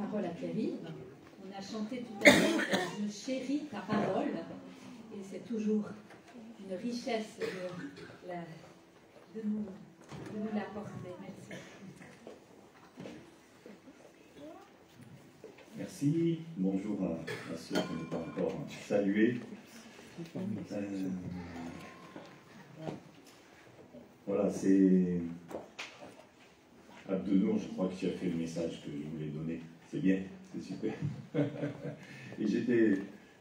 parole à Pierre-Yves. On a chanté tout à l'heure « Je chéris ta parole » et c'est toujours une richesse de nous l'apporter. Merci. Merci. Bonjour à ceux qui n'ont pas encore salué. Voilà, c'est Abdenour, je crois que tu as fait le message que je voulais donner. C'est bien, c'est super. Et j'étais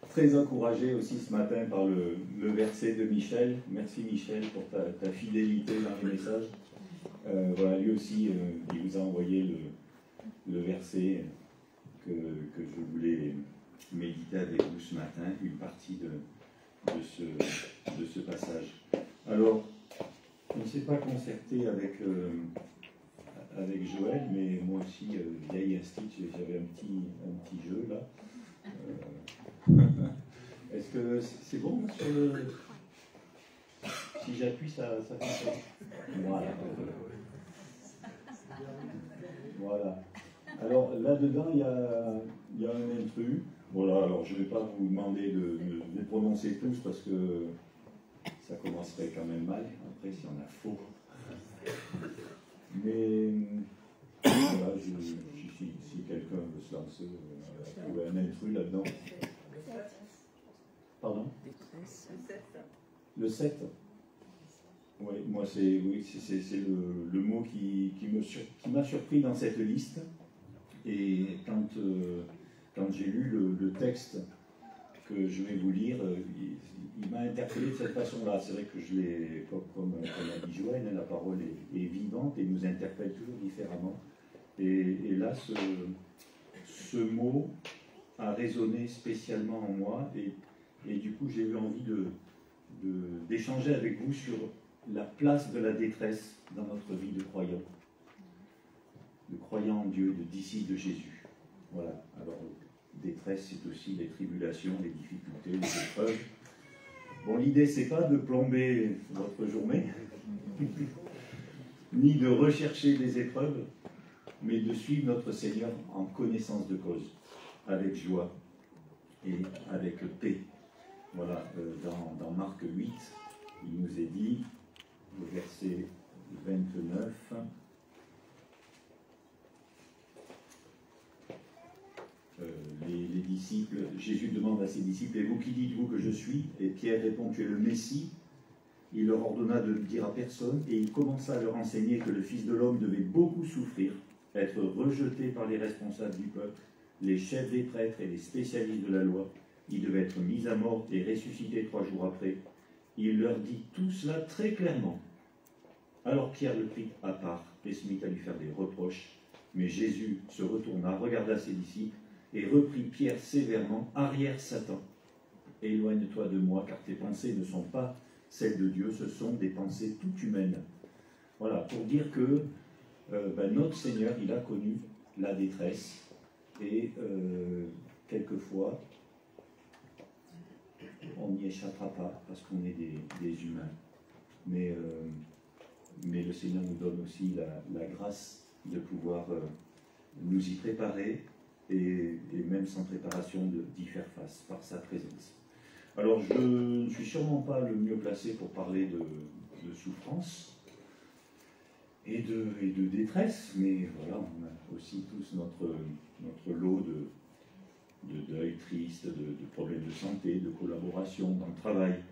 très encouragé aussi ce matin par le verset de Michel. Merci Michel pour ta fidélité dans les messages. Voilà, lui aussi, il vous a envoyé le verset que je voulais méditer avec vous ce matin, une partie de ce passage. Alors, on ne s'est pas concerté avec Joël, mais moi aussi, vieille institut, j'avais un petit jeu là. Est-ce que c'est bon sur le... Si j'appuie, ça fonctionne. Voilà. Voilà. Alors là-dedans, il y a un intrus. Voilà, alors je ne vais pas vous demander de les prononcer tous parce que ça commencerait quand même mal, après si on a faux. Mais voilà, si quelqu'un veut se lancer, trouver un intrus là-dedans. Pardon? Le 7. Oui, moi c'est le mot qui m'a surpris dans cette liste. Et quand j'ai lu le texte que je vais vous lire, il m'a interpellé de cette façon-là. C'est vrai que je l'ai, comme a dit Joël, la parole est vivante et nous interpelle toujours différemment. Et là, ce mot a résonné spécialement en moi et du coup j'ai eu envie d'échanger avec vous sur la place de la détresse dans notre vie de croyant. De croyant en Dieu, de disciple de Jésus. Voilà. Alors, détresse, c'est aussi les tribulations, les difficultés, les épreuves. Bon, l'idée, c'est pas de plomber votre journée, ni de rechercher des épreuves, mais de suivre notre Seigneur en connaissance de cause, avec joie et avec paix. Voilà, dans Marc 8, il nous est dit, le verset 29, les disciples, Jésus demande à ses disciples, et vous qui dites-vous que je suis? Et Pierre répond, tu es le Messie. Il leur ordonna de le dire à personne, et il commença à leur enseigner que le Fils de l'homme devait beaucoup souffrir, être rejeté par les responsables du peuple, les chefs des prêtres et les spécialistes de la loi. Il devait être mis à mort et ressuscité 3 jours après. Il leur dit tout cela très clairement. Alors Pierre le prit à part et se mit à lui faire des reproches. Mais Jésus se retourna, regarda ses disciples et reprit Pierre sévèrement. Arrière Satan, éloigne-toi de moi, car tes pensées ne sont pas celles de Dieu, ce sont des pensées toutes humaines. Voilà, pour dire que notre Seigneur, il a connu la détresse et quelquefois, on n'y échappera pas parce qu'on est des humains. Mais le Seigneur nous donne aussi la grâce de pouvoir nous y préparer et même sans préparation d'y faire face par sa présence. Alors je ne suis sûrement pas le mieux placé pour parler de souffrance et de détresse, mais voilà, on a aussi tous notre lot de deuil triste, de problèmes de santé, de collaboration dans le travail,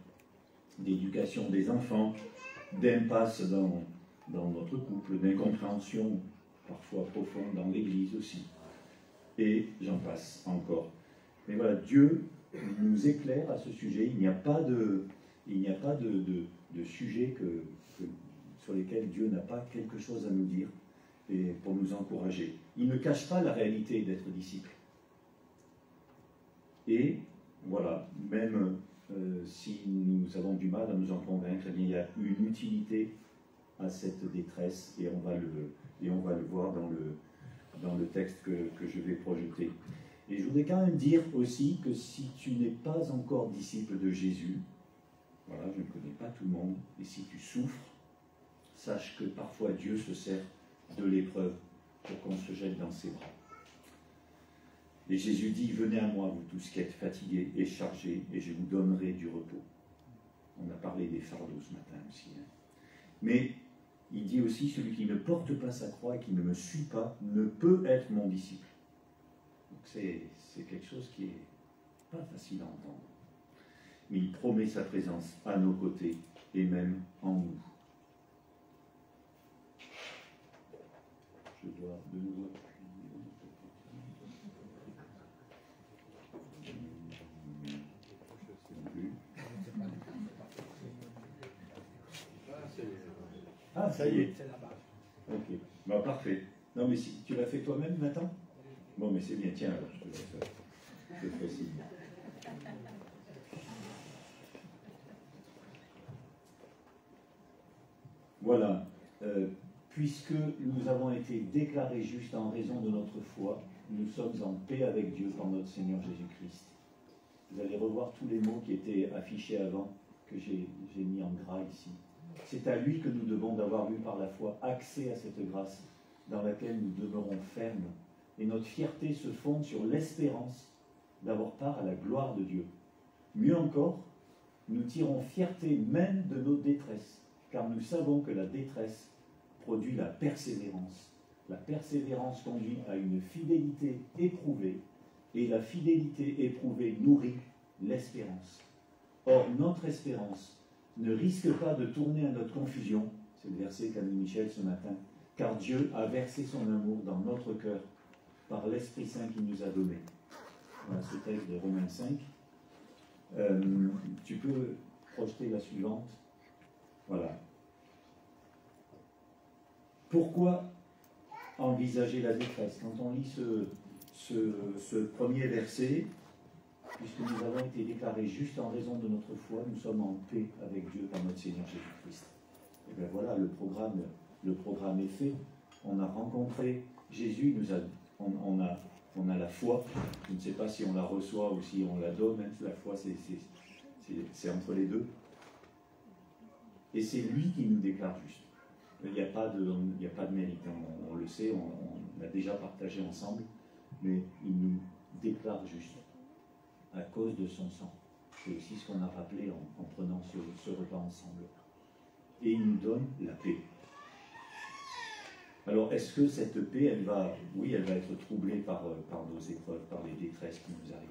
d'éducation des enfants, d'impasse dans notre couple, d'incompréhension parfois profonde dans l'Église aussi. Et j'en passe encore. Mais voilà, Dieu nous éclaire à ce sujet. Il n'y a pas de sujet sur lesquels Dieu n'a pas quelque chose à nous dire et pour nous encourager. Il ne cache pas la réalité d'être disciple. Et voilà, même si nous avons du mal à nous en convaincre, eh bien, il y a une utilité à cette détresse et on va le voir dans le texte que je vais projeter. Et je voudrais quand même dire aussi que si tu n'es pas encore disciple de Jésus, voilà, je ne connais pas tout le monde, et si tu souffres, sache que parfois Dieu se sert de l'épreuve pour qu'on se jette dans ses bras. Et Jésus dit, venez à moi, vous tous qui êtes fatigués et chargés, et je vous donnerai du repos. On a parlé des fardeaux ce matin aussi. Hein. Mais il dit aussi, celui qui ne porte pas sa croix et qui ne me suit pas ne peut être mon disciple. Donc c'est quelque chose qui n'est pas facile à entendre. Mais il promet sa présence à nos côtés et même en nous. Je dois de nouveau... Ah, ça y est. Ok. Bah, parfait. Non, mais si tu l'as fait toi-même maintenant? Bon, mais c'est bien. Tiens, alors, je te laisse faire. Je te ferai signe. Voilà. Puisque nous avons été déclarés justes en raison de notre foi, nous sommes en paix avec Dieu par notre Seigneur Jésus-Christ. Vous allez revoir tous les mots qui étaient affichés avant, que j'ai mis en gras ici. C'est à lui que nous devons d'avoir eu par la foi accès à cette grâce dans laquelle nous demeurons fermes. Et notre fierté se fonde sur l'espérance d'avoir part à la gloire de Dieu. Mieux encore, nous tirons fierté même de nos détresses, car nous savons que la détresse produit la persévérance. La persévérance conduit à une fidélité éprouvée, et la fidélité éprouvée nourrit l'espérance. Or, notre espérance ne risque pas de tourner à notre confusion, c'est le verset qu'a mis Michel ce matin, car Dieu a versé son amour dans notre cœur par l'Esprit Saint qu'il nous a donné. Voilà ce texte de Romains 5. Tu peux projeter la suivante. Voilà. Pourquoi envisager la détresse? Quand on lit ce premier verset, puisque nous avons été déclarés justes en raison de notre foi, nous sommes en paix avec Dieu par notre Seigneur Jésus-Christ. Et bien voilà, le programme est fait. On a rencontré Jésus, on a la foi. Je ne sais pas si on la reçoit ou si on la donne. Même la foi, c'est entre les deux. Et c'est lui qui nous déclare justes. Il n'y a pas de mérite. On le sait, on l'a déjà partagé ensemble, mais il nous déclare justes à cause de son sang. C'est aussi ce qu'on a rappelé en prenant ce repas ensemble. Et il nous donne la paix. Alors, est-ce que cette paix, elle va être troublée par nos épreuves, par les détresses qui nous arrivent.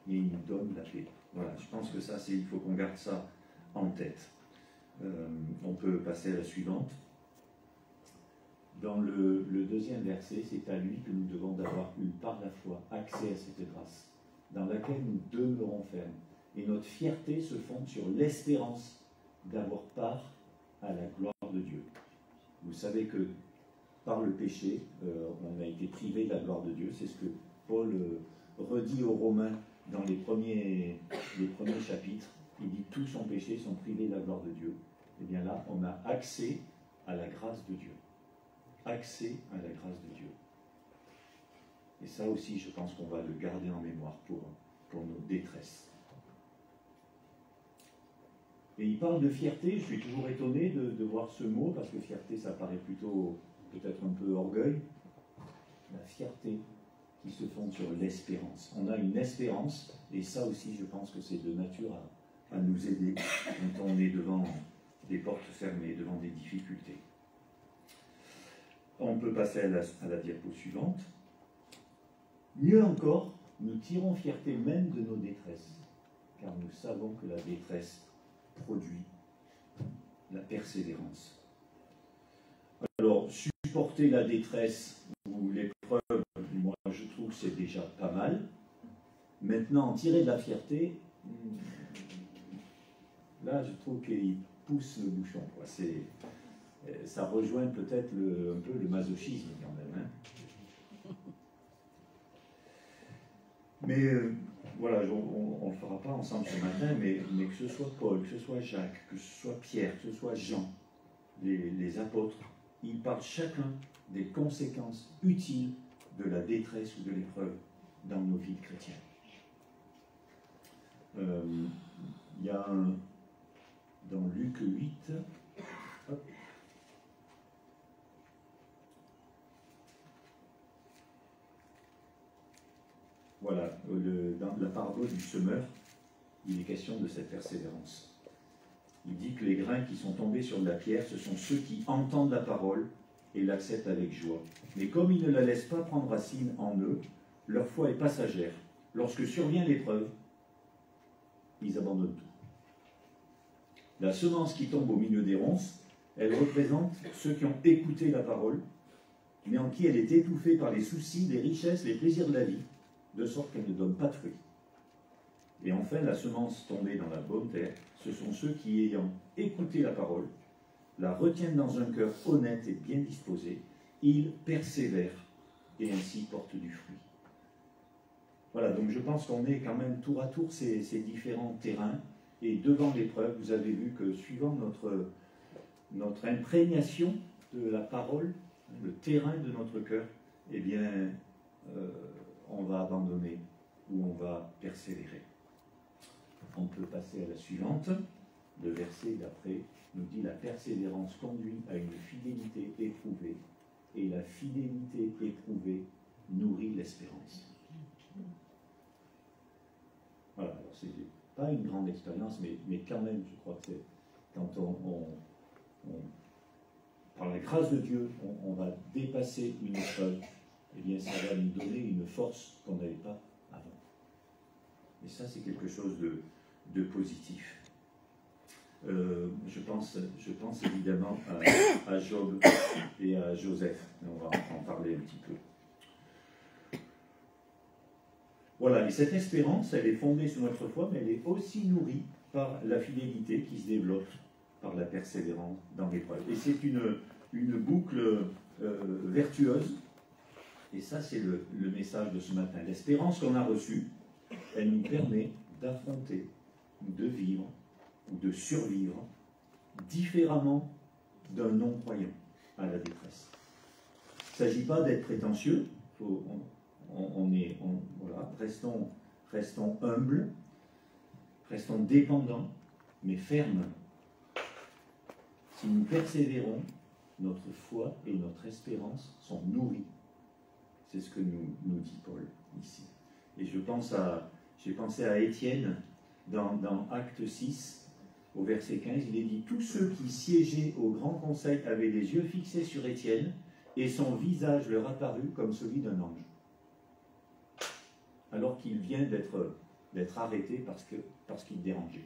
Et il nous donne la paix. Voilà, je pense que ça, il faut qu'on garde ça en tête. On peut passer à la suivante. Dans le deuxième verset, c'est à lui que nous devons d'avoir eu par la foi accès à cette grâce, dans laquelle nous demeurons fermes. Et notre fierté se fonde sur l'espérance d'avoir part à la gloire de Dieu. Vous savez que par le péché, on a été privé de la gloire de Dieu. C'est ce que Paul redit aux Romains dans les premiers chapitres. Il dit tous sont péchés, sont privés de la gloire de Dieu. Et bien là, on a accès à la grâce de Dieu. Accès à la grâce de Dieu. Et ça aussi, je pense qu'on va le garder en mémoire pour nos détresses. Et il parle de fierté. Je suis toujours étonné de voir ce mot, parce que fierté, ça paraît plutôt peut-être un peu orgueil. La fierté qui se fonde sur l'espérance. On a une espérance, et ça aussi, je pense que c'est de nature à nous aider quand on est devant des portes fermées, devant des difficultés. On peut passer à la diapo suivante. Mieux encore, nous tirons fierté même de nos détresses, car nous savons que la détresse produit la persévérance. Alors, supporter la détresse ou l'épreuve, moi je trouve que c'est déjà pas mal. Maintenant, tirer de la fierté, là je trouve qu'il pousse le bouchon, quoi. Ça rejoint peut-être un peu le masochisme quand même. Hein. Mais voilà, on ne le fera pas ensemble ce matin, mais que ce soit Paul, que ce soit Jacques, que ce soit Pierre, que ce soit Jean, les apôtres, ils parlent chacun des conséquences utiles de la détresse ou de l'épreuve dans nos vies chrétiennes. Il y a dans Luc 8, hop, dans la parabole du semeur, il est question de cette persévérance. Il dit que les grains qui sont tombés sur de la pierre, ce sont ceux qui entendent la parole et l'acceptent avec joie. Mais comme ils ne la laissent pas prendre racine en eux, leur foi est passagère. Lorsque survient l'épreuve, ils abandonnent tout. La semence qui tombe au milieu des ronces, elle représente ceux qui ont écouté la parole, mais en qui elle est étouffée par les soucis, les richesses, les plaisirs de la vie, de sorte qu'elle ne donne pas de fruits. Et enfin, la semence tombée dans la bonne terre, ce sont ceux qui, ayant écouté la parole, la retiennent dans un cœur honnête et bien disposé, ils persévèrent et ainsi portent du fruit. Voilà, donc je pense qu'on est quand même tour à tour ces différents terrains, et devant l'épreuve, vous avez vu que suivant notre imprégnation de la parole, le terrain de notre cœur, eh bien, on va abandonner ou on va persévérer. On peut passer à la suivante. Le verset d'après nous dit: la persévérance conduit à une fidélité éprouvée, et la fidélité éprouvée nourrit l'espérance. Voilà, alors c'est pas une grande expérience, mais quand même, je crois que c'est quand par la grâce de Dieu, on va dépasser une épreuve, eh bien ça va nous donner une force qu'on n'avait pas avant. Et ça, c'est quelque chose de positif. Je pense évidemment à Job et à Joseph. On va en parler un petit peu. Voilà, et cette espérance, elle est fondée sur notre foi, mais elle est aussi nourrie par la fidélité qui se développe par la persévérance dans l'épreuve. Et c'est une boucle vertueuse, et ça c'est le message de ce matin. L'espérance qu'on a reçue, elle nous permet d'affronter, de vivre, ou de survivre différemment d'un non-croyant à la détresse. Il ne s'agit pas d'être prétentieux, voilà, restons humbles, restons dépendants, mais fermes. Si nous persévérons, notre foi et notre espérance sont nourries. C'est ce que nous dit Paul ici. Et j'ai pensé à Étienne dans Acte 6, au verset 15, il est dit: tous ceux qui siégeaient au grand conseil avaient les yeux fixés sur Étienne, et son visage leur apparut comme celui d'un ange. Alors qu'il vient d'être arrêté parce qu'il dérangeait.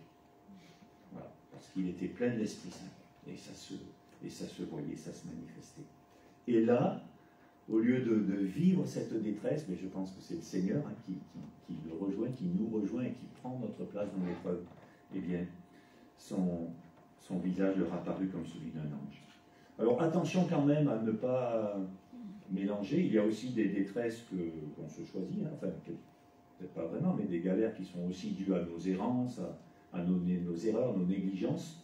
Voilà, parce qu'il était plein de l'Esprit Saint. Et ça se voyait, ça se manifestait. Et là, au lieu de vivre cette détresse, mais je pense que c'est le Seigneur qui le rejoint, qui nous rejoint et qui prend notre place dans l'épreuve, eh bien, son visage leur apparut comme celui d'un ange. Alors attention quand même à ne pas mélanger. Il y a aussi des détresses qu'on se choisit, enfin peut-être pas vraiment, mais des galères qui sont aussi dues à nos errances, à nos erreurs, nos négligences.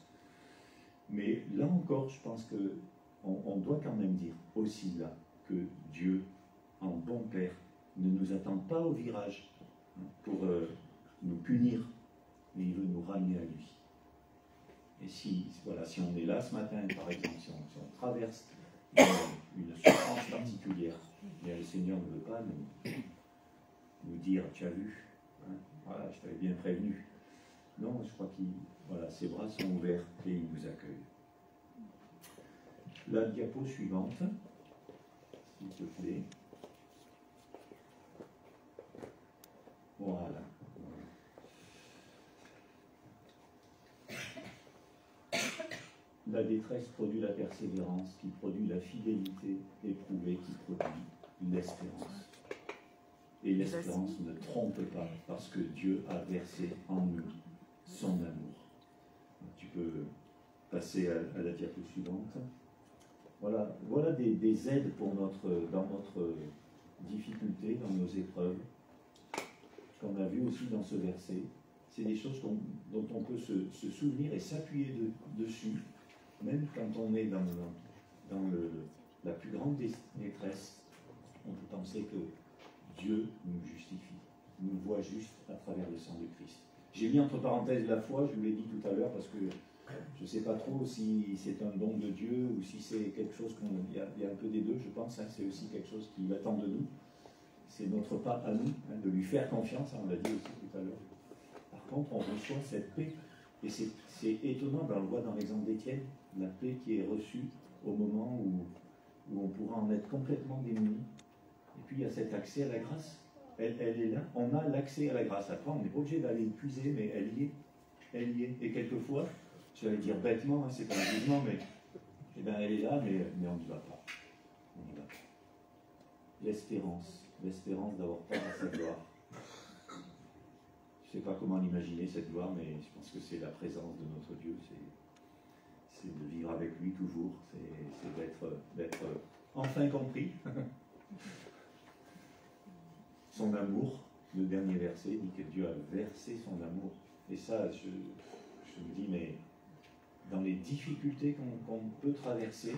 Mais là encore, je pense qu'on doit quand même dire aussi là que Dieu, en bon Père, ne nous attend pas au virage pour nous punir, mais il veut nous ramener à lui. Et si on est là ce matin, par exemple, si on traverse une souffrance particulière, le Seigneur ne veut pas nous dire: tu as vu, voilà, je t'avais bien prévenu. Non, je crois ses bras sont ouverts et il nous accueille. La diapo suivante, s'il te plaît. Voilà. La détresse produit la persévérance, qui produit la fidélité éprouvée, qui produit l'espérance. Et l'espérance ne trompe pas, parce que Dieu a versé en nous son amour. Tu peux passer à la diapo suivante. Voilà des aides dans notre difficulté, dans nos épreuves, qu'on a vu aussi dans ce verset. C'est des choses dont on peut se souvenir et s'appuyer dessus, même quand on est dans la plus grande détresse. On peut penser que Dieu nous justifie, nous voit juste à travers le sang de Christ. J'ai mis entre parenthèses la foi, je vous l'ai dit tout à l'heure, parce que je ne sais pas trop si c'est un don de Dieu ou si c'est quelque chose il y a un peu des deux, je pense. C'est aussi quelque chose qu'il attend de nous. c'est notre part à nous, hein, de lui faire confiance, on l'a dit aussi tout à l'heure. Par contre, on reçoit cette paix, et c'est étonnant, on le voit dans l'exemple d'Étienne, la paix qui est reçue au moment où on pourra en être complètement démuni. Et puis il y a cet accès à la grâce. Elle est là, on a l'accès à la grâce. Après, on n'est pas obligé d'aller puiser, mais elle y est. Elle y est. Et quelquefois, je vais dire bêtement, hein, c'est pas un jugement, mais eh ben, elle est là, mais on n'y va pas. On n'y va pas. L'espérance d'avoir part à sa gloire. Je ne sais pas comment l'imaginer, cette gloire, mais je pense que c'est la présence de notre Dieu, c'est de vivre avec lui toujours, c'est d'être enfin compris. Son amour, le dernier verset dit que Dieu a versé son amour. Et ça, je me dis, mais dans les difficultés qu'on peut traverser,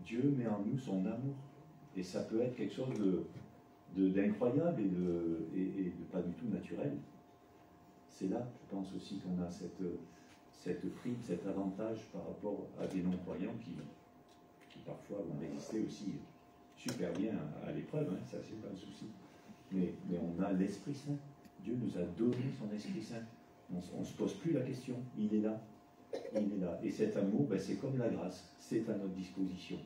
Dieu met en nous son amour. Et ça peut être quelque chose d'incroyable et de pas du tout naturel. C'est là, je pense aussi qu'on a cette prime, cet avantage par rapport à des non-croyants qui parfois vont résister aussi super bien à l'épreuve, hein, ça c'est pas un souci. Mais on a l'Esprit Saint. Dieu nous a donné son Esprit Saint. On ne se pose plus la question. Il est là. Il est là. Et cet amour, ben, c'est comme la grâce. C'est à notre disposition.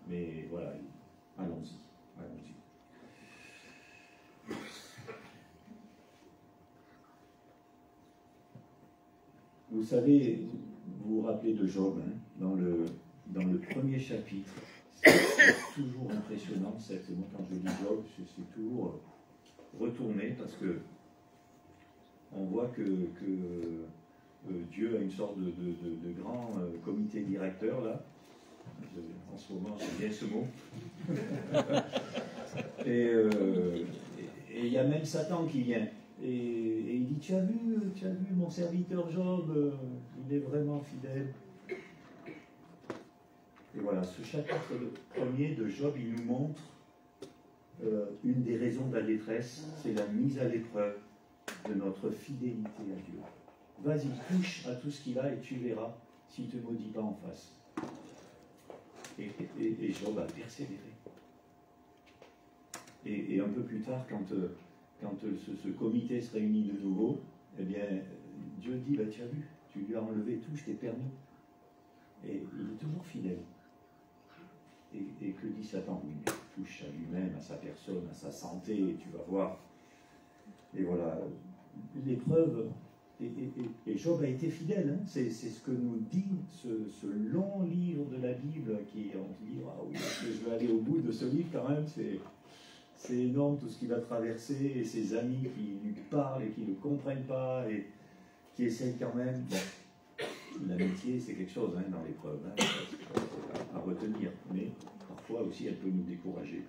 Mais voilà, allons-y. Allons-y. Vous savez, vous vous rappelez de Job, hein, dans le premier chapitre. C'est toujours impressionnant, moi quand je lis Job, je suis toujours retourné parce que on voit que Dieu a une sorte de grand comité directeur là. En ce moment, j'aime bien ce mot. Et il y a même Satan qui vient. Et il dit, tu as vu mon serviteur Job, il est vraiment fidèle. Et voilà, ce chapitre premier de Job, il nous montre une des raisons de la détresse, c'est la mise à l'épreuve de notre fidélité à Dieu. Vas-y, touche à tout ce qu'il a et tu verras s'il ne te maudit pas en face. Et Job a persévéré. Et un peu plus tard, quand ce comité se réunit de nouveau, eh bien, Dieu dit, bah, tu as vu, tu lui as enlevé tout, je t'ai permis. Et il est toujours fidèle. Et que dit Satan? Oui, mais il touche à lui-même, à sa personne, à sa santé, tu vas voir. Et voilà, l'épreuve, et Job a été fidèle, hein. C'est ce que nous dit ce long livre de la Bible, qui on se dit, waouh, je vais aller au bout de ce livre quand même, c'est énorme tout ce qu'il a traversé, et ses amis qui lui parlent et qui ne le comprennent pas, et qui essayent quand même. Bon, l'amitié, c'est quelque chose hein, dans l'épreuve, hein, à retenir, mais parfois aussi elle peut nous décourager.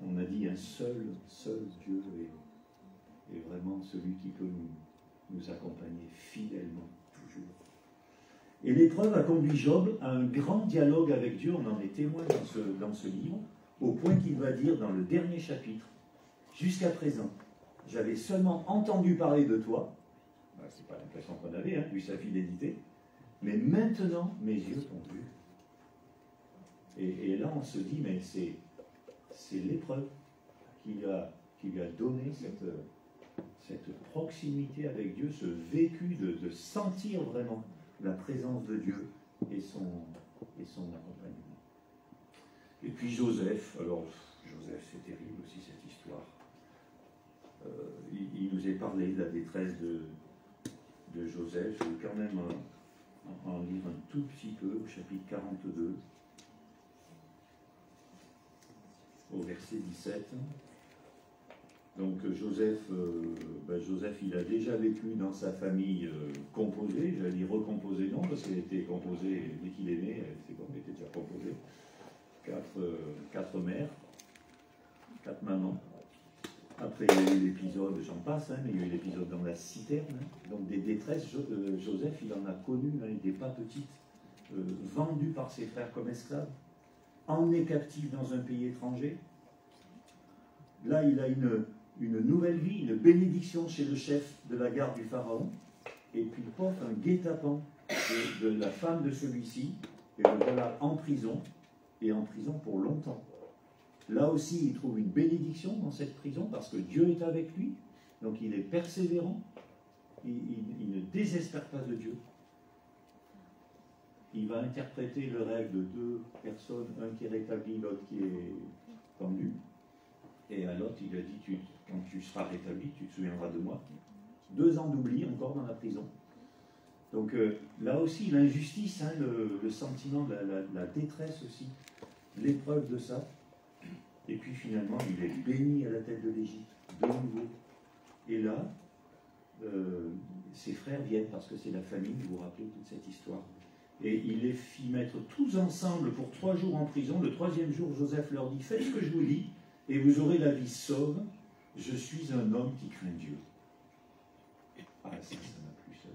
On a dit un seul Dieu est vraiment celui qui peut nous accompagner fidèlement, toujours. Et l'épreuve a conduit Job à un grand dialogue avec Dieu, on en est témoin dans ce livre, au point qu'il va dire dans le dernier chapitre, jusqu'à présent, j'avais seulement entendu parler de toi, c'est pas l'impression qu'on avait, hein, vu sa fidélité, mais maintenant mes yeux t'ont vu. Et là on se dit, mais c'est l'épreuve qui lui a donné cette proximité avec Dieu, ce vécu de sentir vraiment la présence de Dieu et son accompagnement. Et puis Joseph, alors Joseph c'est terrible aussi cette histoire. Il nous est parlé de la détresse de Joseph. Je vais quand même en lire un tout petit peu au chapitre 42, au verset 17. Donc Joseph, il a déjà vécu dans sa famille composée, j'allais dire recomposée, non, parce qu'elle était composée dès qu'il est né, c'est bon, elle était déjà composée. 4 mères, 4 mamans. Après, il y a eu l'épisode, j'en passe, hein, mais il y a eu l'épisode dans la citerne. Hein, donc des détresses, Joseph, il en a connu, hein, des pas petites, vendu par ses frères comme esclaves, emmené captif dans un pays étranger. Là, il a une nouvelle vie, une bénédiction chez le chef de la garde du pharaon, et puis pof, un guet-apens de la femme de celui-ci, et le voilà en prison, et en prison pour longtemps. Là aussi, il trouve une bénédiction dans cette prison parce que Dieu est avec lui, donc il est persévérant, il ne désespère pas de Dieu. Il va interpréter le rêve de deux personnes, un qui est rétabli, l'autre qui est pendu. Et à l'autre, il a dit, quand tu seras rétabli, tu te souviendras de moi. 2 ans d'oubli encore dans la prison. Donc là aussi, l'injustice, hein, le sentiment, la détresse aussi, l'épreuve de ça. Et puis finalement, il est béni à la tête de l'Égypte, de nouveau. Et là, ses frères viennent parce que c'est la famille, vous vous rappelez toute cette histoire. Et il les fit mettre tous ensemble pour 3 jours en prison. Le 3e jour, Joseph leur dit, faites ce que je vous dis, et vous aurez la vie sauve. Je suis un homme qui craint Dieu. Ah, ça m'a plu, ça.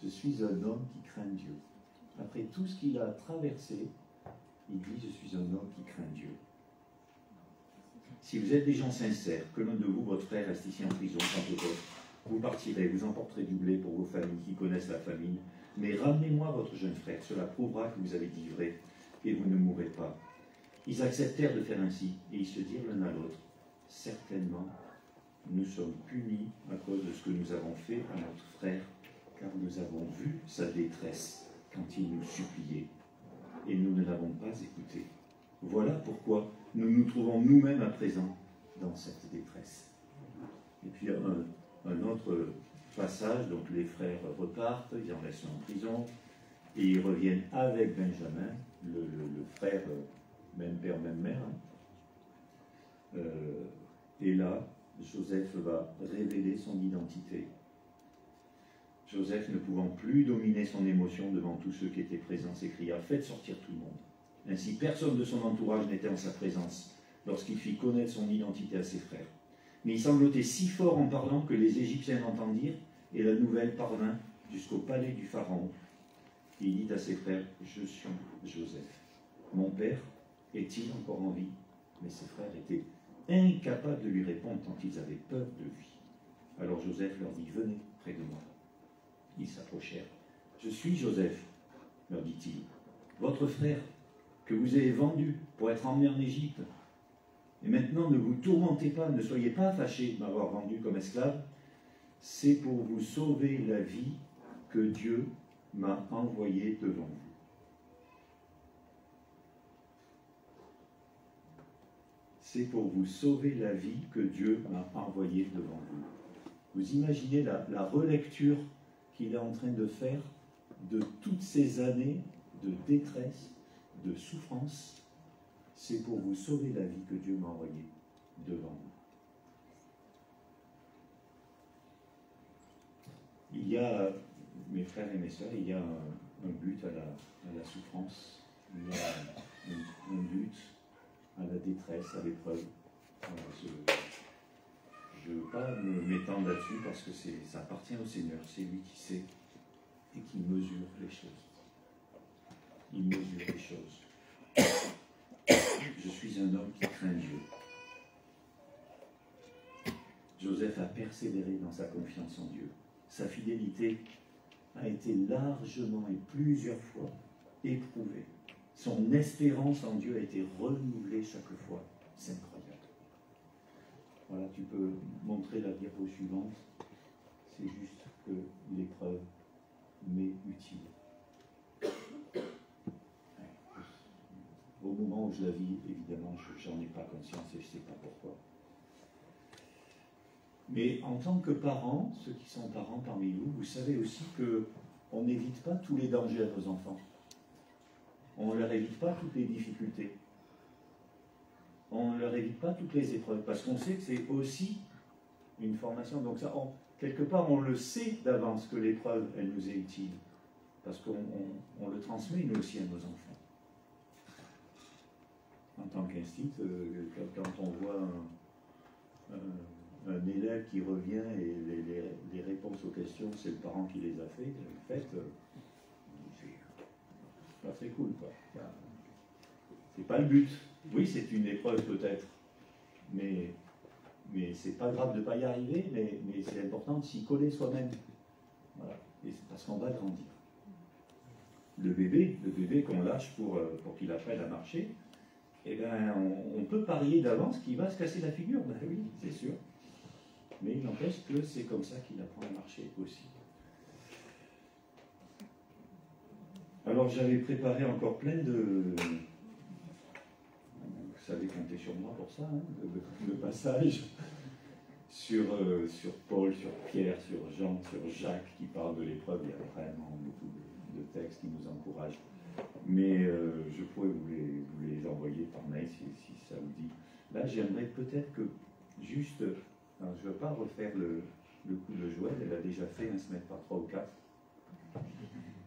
Je suis un homme qui craint Dieu. Après tout ce qu'il a traversé, il dit, je suis un homme qui craint Dieu. Si vous êtes des gens sincères, que l'un de vous, votre frère, reste ici en prison, tant que d'autres, vous partirez, vous emporterez du blé pour vos familles qui connaissent la famine, mais ramenez-moi votre jeune frère, cela prouvera que vous avez dit vrai, et vous ne mourrez pas. Ils acceptèrent de faire ainsi, et ils se dirent l'un à l'autre, certainement, nous sommes punis à cause de ce que nous avons fait à notre frère, car nous avons vu sa détresse quand il nous suppliait, et nous ne l'avons pas écouté. Voilà pourquoi nous nous trouvons nous-mêmes à présent dans cette détresse. Et puis un autre passage, donc les frères repartent, ils en restent en prison, et ils reviennent avec Benjamin, le frère, même père, même mère. Et là, Joseph va révéler son identité. Joseph, ne pouvant plus dominer son émotion devant tous ceux qui étaient présents, s'écria « Faites sortir tout le monde ». Ainsi, personne de son entourage n'était en sa présence lorsqu'il fit connaître son identité à ses frères. Mais il sanglotait si fort en parlant que les Égyptiens l'entendirent, et la nouvelle parvint jusqu'au palais du Pharaon. Il dit à ses frères « Je suis Joseph. Mon père est-il encore en vie ?» Mais ses frères étaient incapables de lui répondre tant ils avaient peur de lui. Alors Joseph leur dit « Venez près de moi. » Ils s'approchèrent. « Je suis Joseph, leur dit-il, votre frère, que vous avez vendu pour être emmené en Égypte. Et maintenant, ne vous tourmentez pas, ne soyez pas fâchés de m'avoir vendu comme esclave. C'est pour vous sauver la vie que Dieu m'a envoyé devant vous. C'est pour vous sauver la vie que Dieu m'a envoyé devant vous. Vous imaginez la relecture qu'il est en train de faire de toutes ces années de détresse, de souffrance. C'est pour vous sauver la vie que Dieu m'a envoyé devant vous. Il y a, mes frères et mes sœurs, il y a un but à la souffrance, il y a un but à la détresse, à l'épreuve. Je ne veux pas m'étendre là-dessus parce que ça appartient au Seigneur, c'est lui qui sait et qui mesure les choses. Il mesure les choses. Je suis un homme qui craint Dieu. Joseph a persévéré dans sa confiance en Dieu. Sa fidélité a été largement et plusieurs fois éprouvée. Son espérance en Dieu a été renouvelée chaque fois. C'est incroyable. Voilà, tu peux montrer la diapo suivante. C'est juste que l'épreuve m'est utile. Au moment où je la vis, évidemment, je n'en ai pas conscience et je ne sais pas pourquoi. Mais en tant que parents, ceux qui sont parents parmi vous, vous savez aussi qu'on n'évite pas tous les dangers à nos enfants. On ne leur évite pas toutes les difficultés. On ne leur évite pas toutes les épreuves, parce qu'on sait que c'est aussi une formation. Donc ça, quelque part, on le sait d'avance que l'épreuve, elle nous est utile, parce qu'on le transmet nous aussi à nos enfants. En tant qu'institut, quand on voit un élève qui revient et les réponses aux questions, c'est le parent qui les a faites, c'est pas très cool, quoi. C'est pas le but. Oui, c'est une épreuve peut-être, mais c'est pas grave de ne pas y arriver, mais c'est important de s'y coller soi-même. Voilà. Et c'est parce qu'on va grandir. Le bébé qu'on lâche pour qu'il apprenne à marcher, eh ben, on peut parier d'avance qu'il va se casser la figure. Ben oui, c'est sûr. Mais il n'empêche que c'est comme ça qu'il apprend à marcher aussi. Alors j'avais préparé encore plein de... Vous savez compter sur moi pour ça, hein, de passages sur Paul, sur Pierre, sur Jean, sur Jacques qui parlent de l'épreuve. Il y a vraiment beaucoup de textes qui nous encouragent. Mais je pourrais vous les envoyer par mail si ça vous dit. Là, j'aimerais peut-être que juste... Alors, je ne veux pas refaire le coup de Joël, elle a déjà fait, se mettre par 3 ou 4.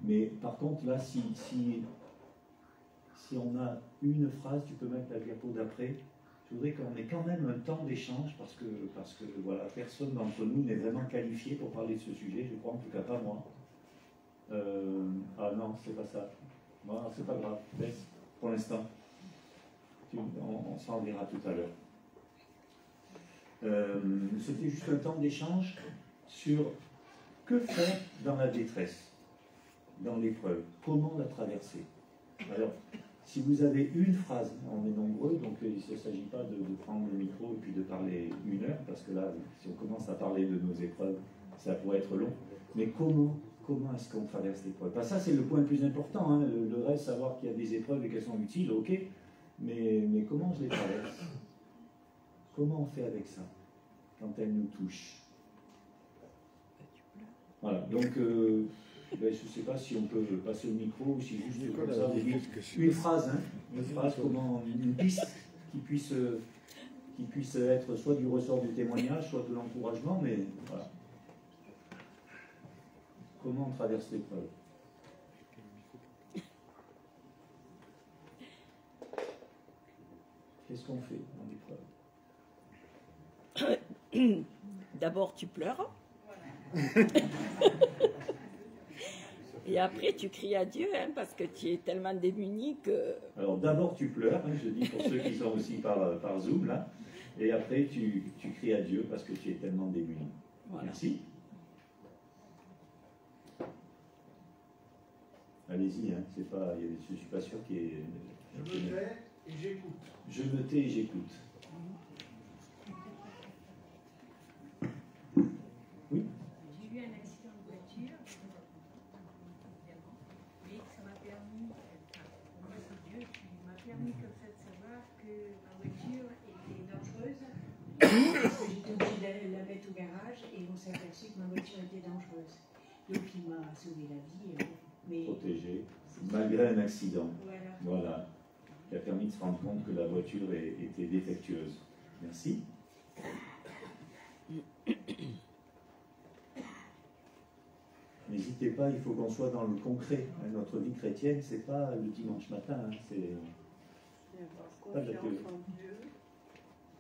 Mais par contre, là, si on a une phrase, tu peux mettre la diapo d'après. Je voudrais qu'on ait quand même un temps d'échange parce que voilà, personne d'entre nous n'est vraiment qualifié pour parler de ce sujet, je crois, en tout cas pas moi. Ah non, c'est pas ça. Bon, c'est pas grave, laisse pour l'instant. On s'en verra tout à l'heure. C'était juste un temps d'échange sur que faire dans la détresse, dans l'épreuve, comment la traverser. Alors, si vous avez une phrase, on est nombreux, donc il ne s'agit pas de prendre le micro et puis de parler 1 heure, parce que là, si on commence à parler de nos épreuves, ça pourrait être long. Mais comment est-ce qu'on traverse l'épreuve? Ça, c'est le point le plus important. Hein. Le reste, savoir qu'il y a des épreuves et qu'elles sont utiles, ok. Mais comment je les traverse? Comment on fait avec ça, quand elles nous touchent? Voilà, donc, je ne sais pas si on peut passer le micro ou si juste comme ça, une phrase, hein, une phrase, comment, une piste qui puisse être soit du ressort du témoignage, soit de l'encouragement, mais voilà. Comment on traverse l'épreuve? Qu'est-ce qu'on fait dans l'épreuve? D'abord, tu pleures. Et après, tu cries à Dieu, hein, parce que tu es tellement démuni que... Alors, d'abord, tu pleures, hein, je dis pour ceux qui sont aussi par Zoom, là. Et après, tu cries à Dieu parce que tu es tellement démuni. Voilà. Merci. Allez-y, hein, c'est pas, je ne suis pas sûr qu'il y ait... Je me tais et j'écoute. Je me tais et j'écoute. Oui. J'ai eu un accident de voiture, évidemment, mais ça m'a permis, pour moi c'est Dieu qui m'a permis comme ça de savoir que ma voiture était dangereuse, parce que j'étais obligée de la mettre au garage et on s'est aperçu que ma voiture était dangereuse. Donc il m'a sauvé la vie. Mais protégé, malgré un accident. Voilà. Qui a permis de se rendre compte que la voiture était défectueuse. Merci. N'hésitez pas, il faut qu'on soit dans le concret. Notre vie chrétienne, c'est pas le dimanche matin, hein, c'est pas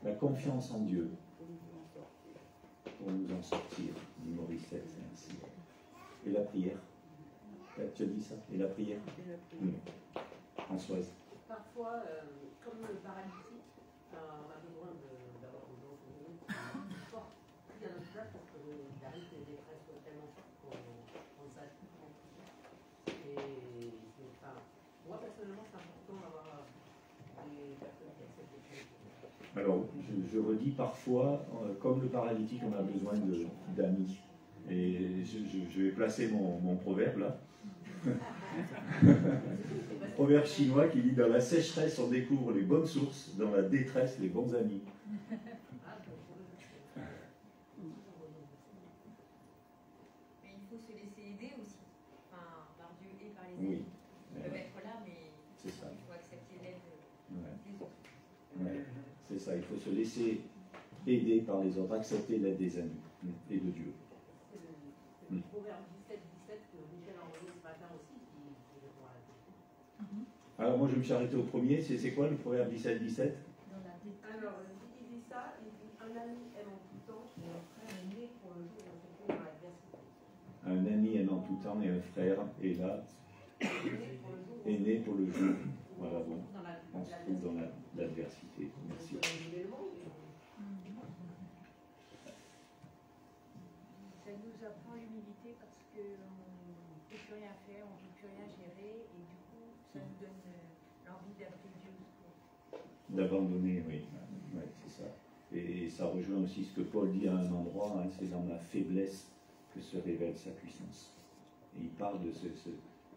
la confiance en Dieu pour nous en sortir, dit Morissette, merci. Et la prière. Tu as dit ça? Et la prière? Françoise. Parfois, comme le paralytique, on a besoin d'avoir des gens qui portent plus à notre place parce qu'il arrive que les détresses soient tellement fortes qu'on sache plus comment faire. Et moi, personnellement, c'est important d'avoir des personnes qui acceptent les choses. Alors, je redis parfois, comme le paralytique, on a besoin d'amis. Et je vais placer mon proverbe là. Proverbe chinois qui dit: dans la sécheresse on découvre les bonnes sources, dans la détresse les bons amis. Mais il faut se laisser aider aussi, par Dieu et par les amis. Ils peuvent être là, mais il faut accepter l'aide des autres. Ouais. C'est ça, il faut se laisser aider par les autres, accepter l'aide des amis et de Dieu. C'est le proverbe 17-17 que Michel a envoyé ce matin aussi qui répond à la question. Alors moi je me suis arrêté au premier, c'est quoi le proverbe 17-17? Alors il dit ça, il dit: un ami aime en tout temps et un frère est né pour le jour où on se trouve dans l'adversité. Un ami aime en tout temps et un frère est là, est né pour le jour. Voilà, bon, on se trouve dans l'adversité. Merci. Ça nous apprend l'humilité parce qu'on ne peut plus rien faire, on ne peut plus rien gérer et du coup ça nous donne l'envie d'appeler Dieu au secours. D'abandonner, oui. Ouais, c'est ça. Et ça rejoint aussi ce que Paul dit à un endroit, hein, c'est dans la faiblesse que se révèle sa puissance. Et il parle de ce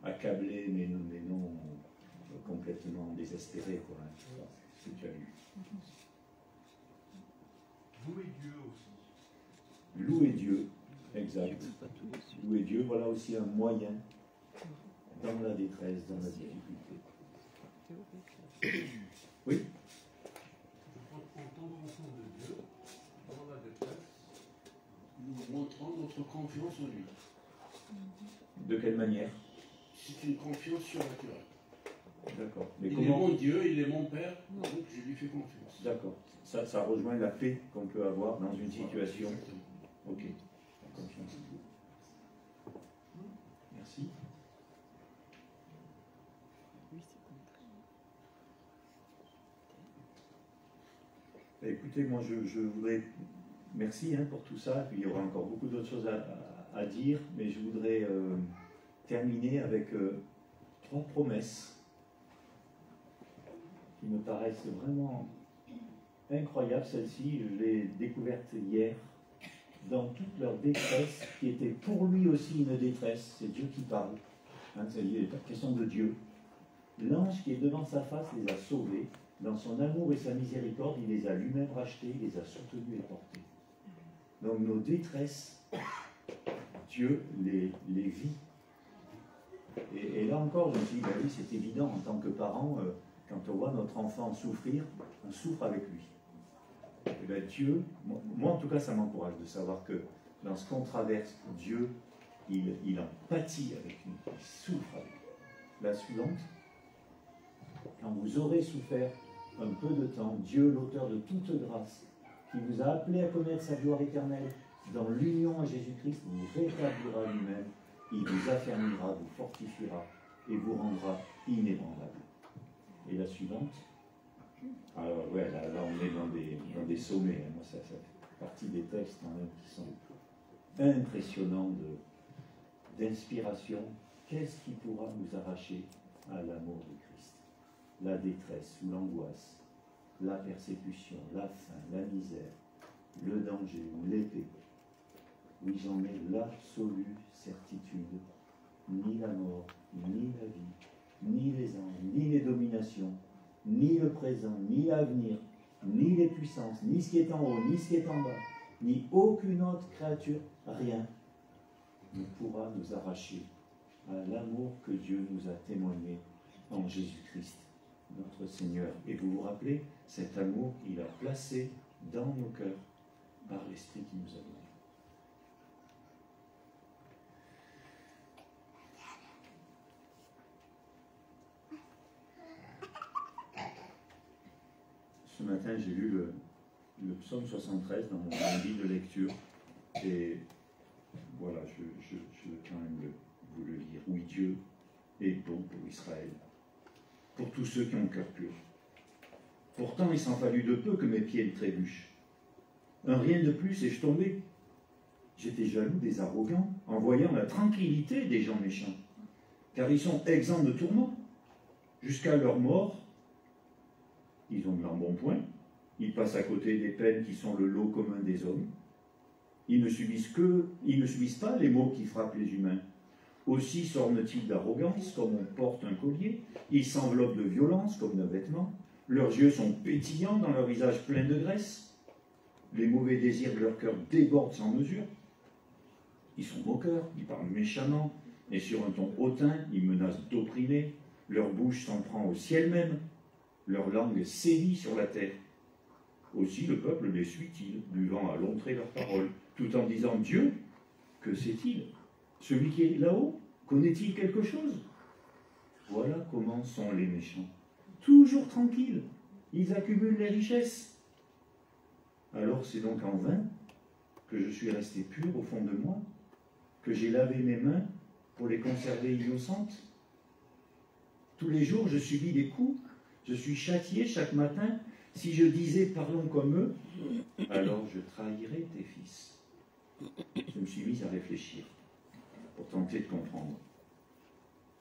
accablé, mais non complètement désespéré, quoi. Hein, c'est ce que tu as lu. Louer Dieu aussi. Louer Dieu, exact. Louer Dieu, voilà aussi un moyen dans la détresse, dans la difficulté. Oui. En tombant ensemble de Dieu, dans la détresse, nous montrons notre confiance en lui. De quelle manière? C'est une confiance surnaturelle. D'accord. Il est mon Dieu, il est mon Père, donc je lui fais confiance. D'accord. Ça rejoint la paix qu'on peut avoir dans une situation. Ok. La confiance en Dieu. Merci. Écoutez, moi je voudrais, merci pour tout ça, puis il y aura encore beaucoup d'autres choses à dire, mais je voudrais terminer avec 3 promesses qui me paraissent vraiment incroyables. Celle-ci, je l'ai découverte hier, dans toute leur détresse, qui était pour lui aussi une détresse, c'est Dieu qui parle, c'est la question de Dieu. L'ange qui est devant sa face les a sauvés. Dans son amour et sa miséricorde, il les a lui-même rachetés, il les a soutenus et portés. Donc nos détresses, Dieu les vit. Et là encore, je me suis dit, oui, c'est évident, en tant que parent, quand on voit notre enfant souffrir, on souffre avec lui. Et bien Dieu, moi en tout cas, ça m'encourage de savoir que dans ce qu'on traverse, Dieu, il en pâtit avec nous, il souffre avec nous. La suivante, quand vous aurez souffert un peu de temps, Dieu, l'auteur de toute grâce, qui vous a appelé à connaître sa gloire éternelle, dans l'union à Jésus-Christ, vous rétablira lui-même, il vous affermira, vous fortifiera et vous rendra inébranlable. Et la suivante, alors ouais, là on est dans des sommets, moi ça fait partie des textes quand même qui sont impressionnants d'inspiration. Qu'est-ce qui pourra nous arracher à l'amour de Christ? La détresse ou l'angoisse, la persécution, la faim, la misère, le danger ou l'épée. Oui, j'en ai l'absolue certitude. Ni la mort, ni la vie, ni les anges, ni les dominations, ni le présent, ni l'avenir, ni les puissances, ni ce qui est en haut, ni ce qui est en bas, ni aucune autre créature, rien ne pourra nous arracher à l'amour que Dieu nous a témoigné en Jésus-Christ, notre Seigneur. Et vous vous rappelez, cet amour, il a placé dans nos cœurs par l'Esprit qui nous a donné. Ce matin, j'ai lu le psaume 73 dans mon guide de lecture. Et voilà, je veux quand même vous le lire. Oui, Dieu est bon pour Israël, pour tous ceux qui ont le cœur pur. Pourtant, il s'en fallut de peu que mes pieds ne trébuchent. Un rien de plus et je tombais. J'étais jaloux des arrogants en voyant la tranquillité des gens méchants, car ils sont exempts de tourments. Jusqu'à leur mort, ils ont de l'embonpoint, ils passent à côté des peines qui sont le lot commun des hommes. Ils ne subissent pas les maux qui frappent les humains. Aussi s'ornent-ils d'arrogance comme on porte un collier. Ils s'enveloppent de violence comme d'un vêtement. Leurs yeux sont pétillants dans leur visage plein de graisse. Les mauvais désirs de leur cœur débordent sans mesure. Ils sont moqueurs, ils parlent méchamment, et sur un ton hautain, ils menacent d'opprimer. Leur bouche s'en prend au ciel même. Leur langue sévit sur la terre. Aussi le peuple les suit-il, buvant à longs traits leurs paroles, tout en disant « Dieu, que sait-il? Celui qui est là-haut, connaît-il quelque chose ?» Voilà comment sont les méchants. Toujours tranquilles, ils accumulent les richesses. Alors c'est donc en vain que je suis resté pur au fond de moi, que j'ai lavé mes mains pour les conserver innocentes. Tous les jours je subis des coups, je suis châtié chaque matin. Si je disais « parlons comme eux », alors je trahirais tes fils. Je me suis mis à réfléchir pour tenter de comprendre.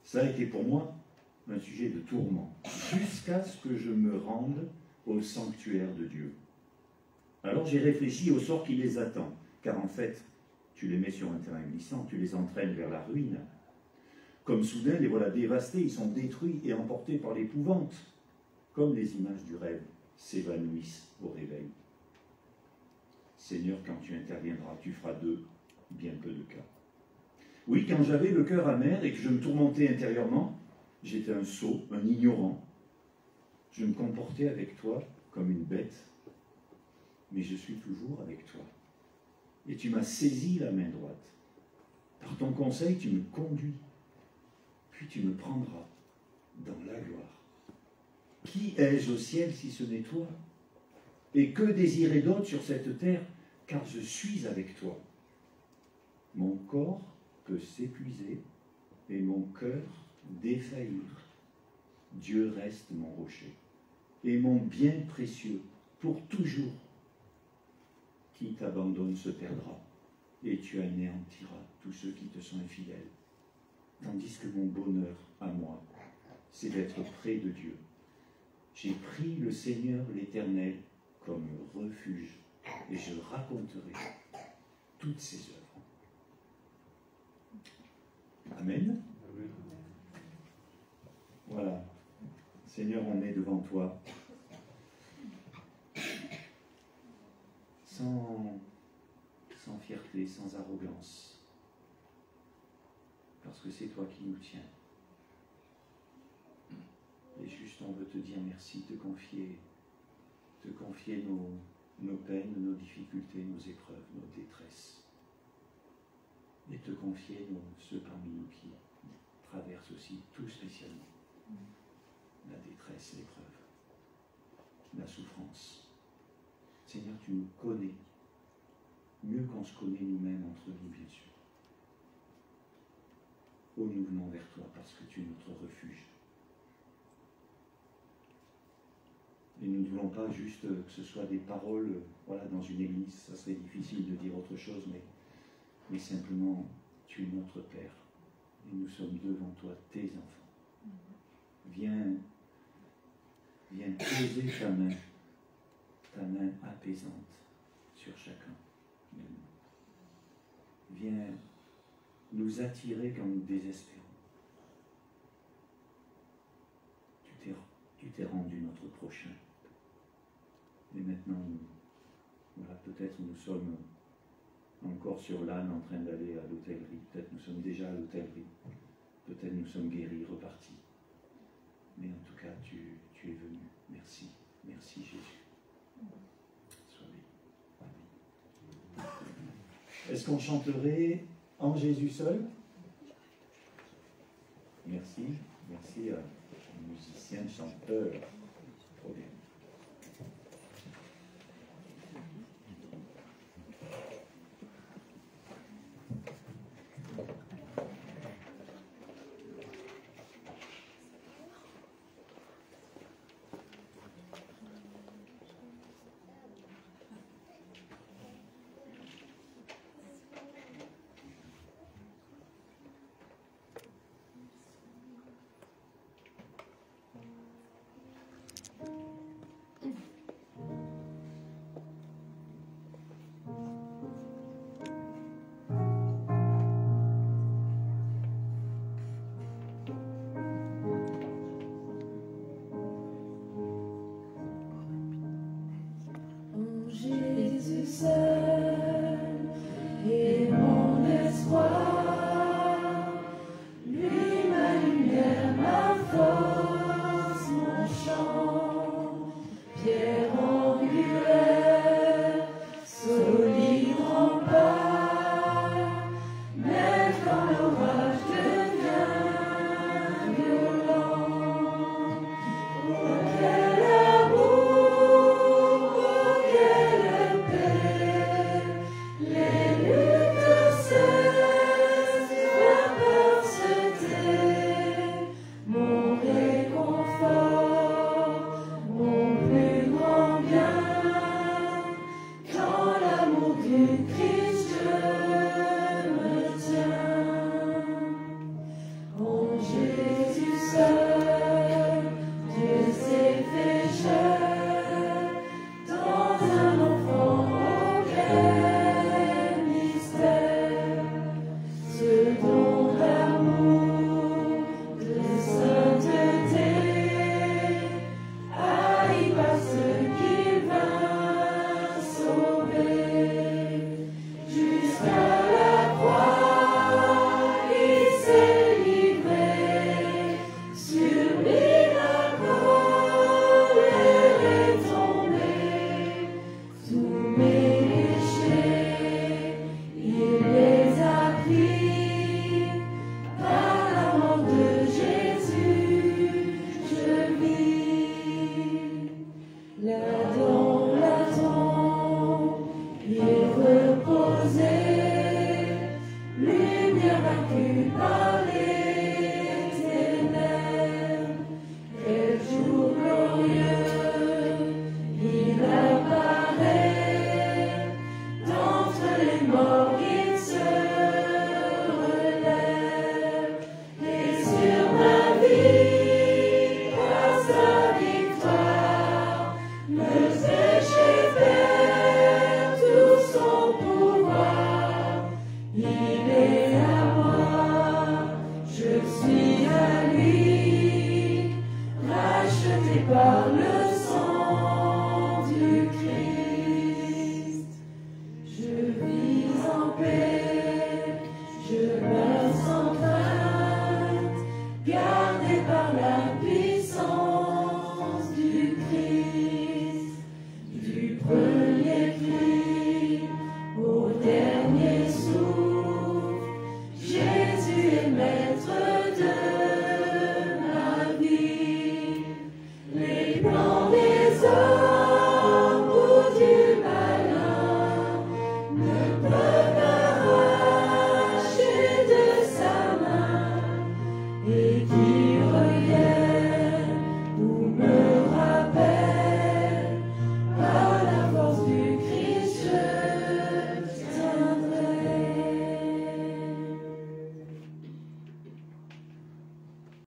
Ça a été pour moi un sujet de tourment, jusqu'à ce que je me rende au sanctuaire de Dieu. Alors j'ai réfléchi au sort qui les attend, car en fait, tu les mets sur un terrain glissant, tu les entraînes vers la ruine. Comme soudain, les voilà dévastés, ils sont détruits et emportés par l'épouvante, comme les images du rêve s'évanouissent au réveil. Seigneur, quand tu interviendras, tu feras d'eux bien peu de cas. Oui, quand j'avais le cœur amer et que je me tourmentais intérieurement, j'étais un sot, un ignorant. Je me comportais avec toi comme une bête, mais je suis toujours avec toi. Et tu m'as saisi la main droite. Par ton conseil, tu me conduis, puis tu me prendras dans la gloire. Qui ai-je au ciel si ce n'est toi? Et que désirer d'autre sur cette terre, car je suis avec toi. Mon corps peut s'épuiser et mon cœur défaillir. Dieu reste mon rocher et mon bien précieux pour toujours. Qui t'abandonne se perdra et tu anéantiras tous ceux qui te sont infidèles. Tandis que mon bonheur à moi, c'est d'être près de Dieu. J'ai pris le Seigneur l'Éternel comme refuge et je raconterai toutes ses œuvres. Amen. Voilà. Seigneur, on est devant toi. Sans fierté, sans arrogance. Parce que c'est toi qui nous tiens. Et juste on veut te dire merci, te confier nos peines, nos difficultés, nos épreuves, nos détresses. Et te confier ceux parmi nous qui traversent aussi tout spécialement la détresse, l'épreuve, la souffrance. Seigneur, tu nous connais mieux qu'on se connaît nous-mêmes entre nous, bien sûr. Oh, nous venons vers toi parce que tu es notre refuge. Et nous ne voulons pas juste que ce soit des paroles, voilà, dans une église, ça serait difficile de dire autre chose, mais simplement, tu es notre Père. Et nous sommes devant toi, tes enfants. Viens poser ta main apaisante sur chacun de nous. Viens nous attirer quand nous désespérons. Tu t'es rendu notre prochain. Et maintenant, voilà, peut-être nous sommes encore sur l'âne en train d'aller à l'hôtellerie. Peut-être nous sommes déjà à l'hôtellerie. Peut-être nous sommes guéris, repartis. Mais en tout cas, tu es venu. Merci. Merci Jésus. Sois béni. Est-ce qu'on chanterait En Jésus seul? Merci. Merci aux musiciens, chanteurs. Trop bien. Il est